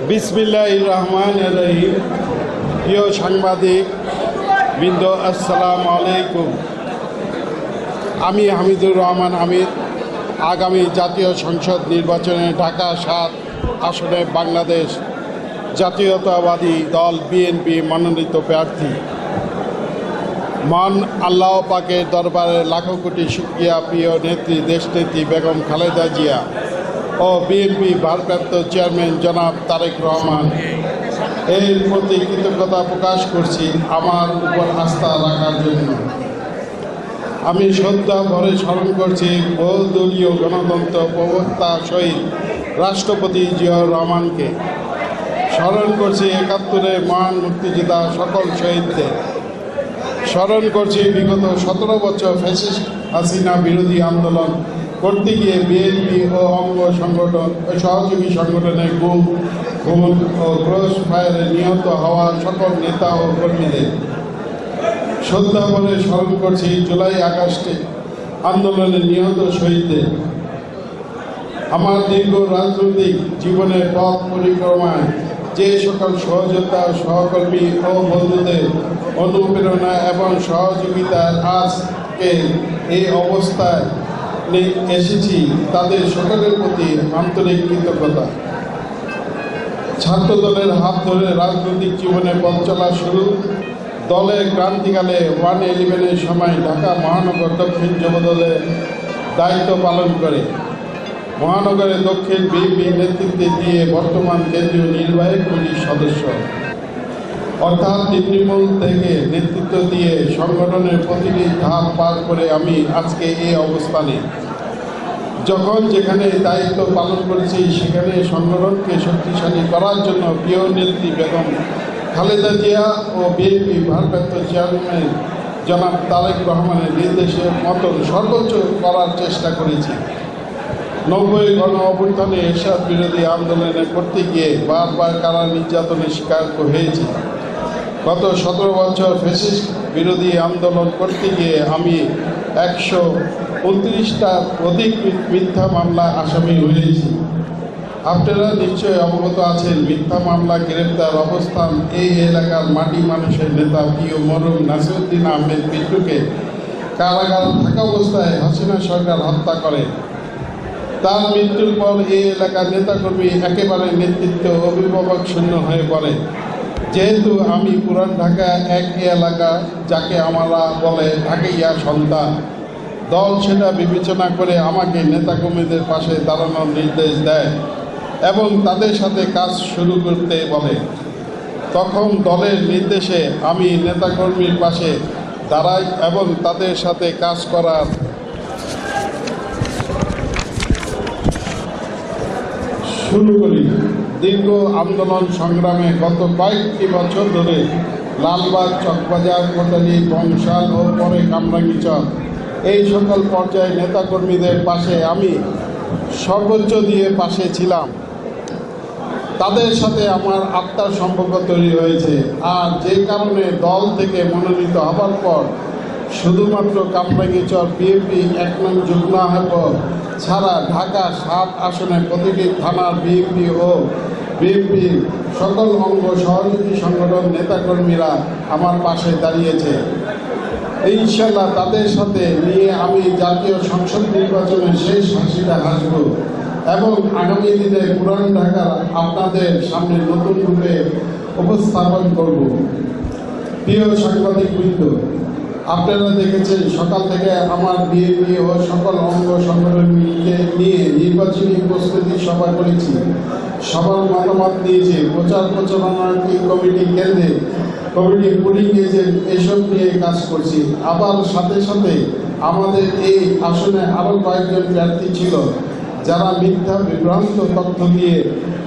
বিসমিল্লাহির রহমানির রহিম। প্রিয় সাংবাদিক বৃন্দ, আসসালামু আলাইকুম। আমি হামিদুর রহমান হামিদ আগামী জাতীয় সংসদ নির্বাচনে ঢাকা ৭ আসনে বাংলাদেশ জাতীয়তাবাদী দল বিএনপি মনোনীত প্রার্থী। মহান আল্লাহ পাকের দরবারে লাখো কোটি শুকরিয়া প্রিয় নেত্রী দেশনেত্রী বেগম খালেদা জিয়া ও বিএনপি ভারপ্রাপ্ত চেয়ারম্যান জনাব তারেক রহমান এর প্রতি কৃতজ্ঞতা প্রকাশ করছি আমার উপর আস্থা রাখার জন্য। আমি শ্রদ্ধা ভরে স্মরণ করছি বহুদলীয় গণতন্ত্র প্রবক্তা শহীদ রাষ্ট্রপতি জিয়াউর রহমানকে। স্মরণ করছি ৭১-এর মহান মুক্তিযোদ্ধা সকল শহীদদের। স্মরণ করছি বিগত ১৭ বছর ফ্যাসিস্ট হাসিনা বিরোধী আন্দোলন করতে গিয়ে বিএনপি ও অঙ্গ সংগঠন সহযোগী সংগঠনের গুম খুন ও ক্রস ফায়ারে নিহত হওয়া সকল নেতা ও কর্মীদের। শ্রদ্ধা ভরে স্মরণ করছি জুলাই আগস্টে আন্দোলনে নিহত শহীদদের। আমার দীর্ঘ রাজনৈতিক জীবনের পথ পরিক্রমায় যে সকল সহযোদ্ধা সহকর্মী ও বন্ধুদের অনুপ্রেরণা এবং সহযোগিতার আজকে এই অবস্থায় এসেছি, তাদের সকলের প্রতি আন্তরিক কৃতজ্ঞতা। ছাত্রদলের হাত ধরে রাজনৈতিক জীবনে পথ চলা শুরু। দলের ক্রান্তিকালে 111-এর সময় ঢাকা মহানগর দক্ষিণ যুবদলের দায়িত্ব পালন করে মহানগরে দক্ষিণ বিএনপি নেতৃত্বে দিয়ে বর্তমান কেন্দ্রীয় নির্বাহী কমিটির সদস্য, অর্থাৎ তৃণমূল থেকে নেতৃত্ব দিয়ে সংগঠনের প্রতিটি ধাপ পার করে আমি আজকে এই অবস্থানে। যখন যেখানে দায়িত্ব পালন করেছি সেখানে সংগঠনকে শক্তিশালী করার জন্য প্রিয় নেত্রী বেগম খালেদা জিয়া ও বিএনপি ভারপ্রাপ্ত চেয়ারম্যান জনাব তারেক রহমানের নির্দেশে মতন সর্বোচ্চ করার চেষ্টা করেছি। ৯০ গণ অভ্যুত্থানে এরশাদ বিরোধী আন্দোলনে করতে গিয়ে বারবার কারা নির্যাতনের শিকার হয়েছে। গত ১৭ বছর ফ্যাসিস্ট বিরোধী আন্দোলন করতে গিয়ে আমি ১২৯টা অধিক মিথ্যা মামলা আসামি হয়েছি। আপনারা নিশ্চয়ই অবগত আছেন মিথ্যা মামলা গ্রেপ্তার অবস্থান এই এলাকার মাটি মানুষের নেতা প্রিয় মরহুম নাসিরউদ্দিন আহমেদ পিন্টুকে কারাগারে থাকা অবস্থায় হাসিনা সরকার হত্যা করে। তার মৃত্যুর পর এই এলাকার নেতাকর্মী একেবারে নেতৃত্ব অভিভাবক শূন্য হয়ে পড়ে। যেহেতু আমি পুরান ঢাকা এক এলাকা যাকে আমরা বলে ঢাকাইয়া সন্তান, দল সেটা বিবেচনা করে আমাকে নেতাকর্মীদের পাশে দাঁড়ানোর নির্দেশ দেয় এবং তাদের সাথে কাজ শুরু করতে বলে। তখন দলের নির্দেশে আমি নেতাকর্মীর পাশে দাঁড়াই এবং তাদের সাথে কাজ করার শুরু করি। দীর্ঘ আন্দোলন সংগ্রামে গত কয়েকটি বছর ধরে লালবাগ, চকবাজার, কোটালী, বংশাল ও পরে কামরাঙ্গীচর এই সকল পর্যায়ে নেতাকর্মীদের পাশে আমি সর্বোচ্চ দিয়ে পাশে ছিলাম। তাদের সাথে আমার আত্মার সম্পর্ক তৈরি হয়েছে। আর যে কারণে দল থেকে মনোনীত হবার পর শুধুমাত্র কামরাঙ্গীচর বিএনপি ১ নং যুগ্ম আহ্বায়ক ছাড়া ঢাকা ৭ আসনে প্রতিটি থানার বিএনপি ও বিএনপির সকল অঙ্গ সহযোগী সংগঠন নেতাকর্মীরা আমার পাশে দাঁড়িয়েছে। ইনশাল্লাহ তাদের সাথে নিয়ে আমি জাতীয় সংসদ নির্বাচনের শেষ হাসিটা হাসব এবং আগামী দিনে পুরান ঢাকার আপনাদের সামনে নতুন রূপে উপস্থাপন করব। প্রিয় সাংবাদিক বৃন্দ, আপনারা দেখেছেন সকাল থেকে আমার বিএনপি ও সকল অঙ্গ সংগঠনকে নিয়ে নির্বাচনী প্রস্তুতি সভা করেছি। সবার মতামত নিয়েছে, প্রচার প্রচারণার কমিটি কেন্দ্রে কমিটি পুলিং এজেন্ট এসব নিয়ে কাজ করছি। আবার সাথে সাথে আমাদের এই আসনে আরও কয়েকজন প্রার্থী ছিল যারা মিথ্যা বিভ্রান্ত তথ্য দিয়ে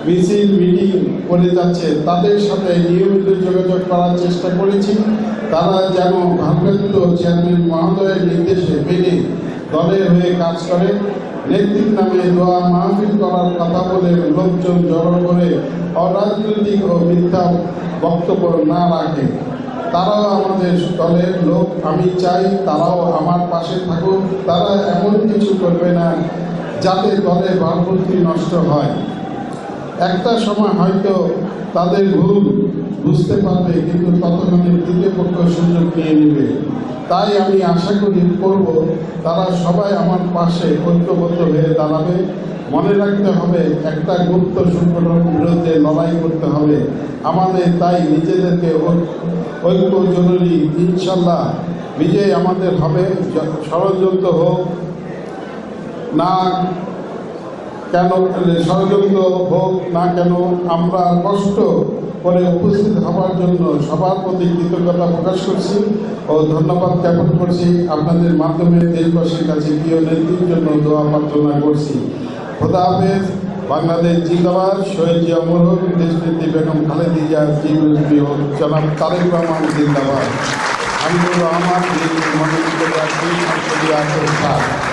মিছিল মিটিং করে যাচ্ছে। তাদের সাথে নিয়মিত যোগাযোগ করার চেষ্টা করেছি। তারা যেন ভারপ্রাপ্ত চেয়ারম্যান মহোদয়ের নির্দেশে মেনে দলের হয়ে কাজ করে, নেতৃত্ব নামে দোয়া মাহফিল করার কথা বলে লোকজন জড়ো করে অরাজনৈতিক ও মিথ্যা বক্তব্য না রাখে। তারাও আমাদের দলের লোক। আমি চাই তারাও আমার পাশে থাকুক। তারা এমন কিছু করবে না যাতে দলের ভাবমূর্তি নষ্ট হয়। একটা সময় হয়তো তাদের ভুল বুঝতে পারবে, কিন্তু ততক্ষণে তৃতীয় পক্ষ সুযোগ নিয়ে নেবে। তাই আমি আশা করব তারা সবাই আমার পাশে ঐক্যবদ্ধ হয়ে দাঁড়াবে। মনে রাখতে হবে, একটা গুপ্ত সংগঠনের বিরুদ্ধে লড়াই করতে হবে আমাদের, তাই নিজেদেরকে ঐক্য জরুরি। ইনশাল্লাহ বিজয় আমাদের হবে। ষড়যন্ত্র হোক না কেন, ষড়যন্ত্র হোক না কেন, আমরা কষ্ট করে উপস্থিত হওয়ার জন্য সবার প্রতি কৃতজ্ঞতা প্রকাশ করছি ও ধন্যবাদ জ্ঞাপন করছি। আপনাদের মাধ্যমে দেশবাসীর কাছে প্রিয় নেত্রীর জন্য দোয়া প্রার্থনা করছি। খোদা হাফেজ। বাংলাদেশ জিন্দাবাদ। শহীদ জিয়া অমর হোক। দেশনেত্রী বেগম খালেদা জিয়া জীবনী হোক। জনাব তারেক রহমান জিন্দাবাদ। হামিদুর রহমান মনোনীত সংসদীয় আসন।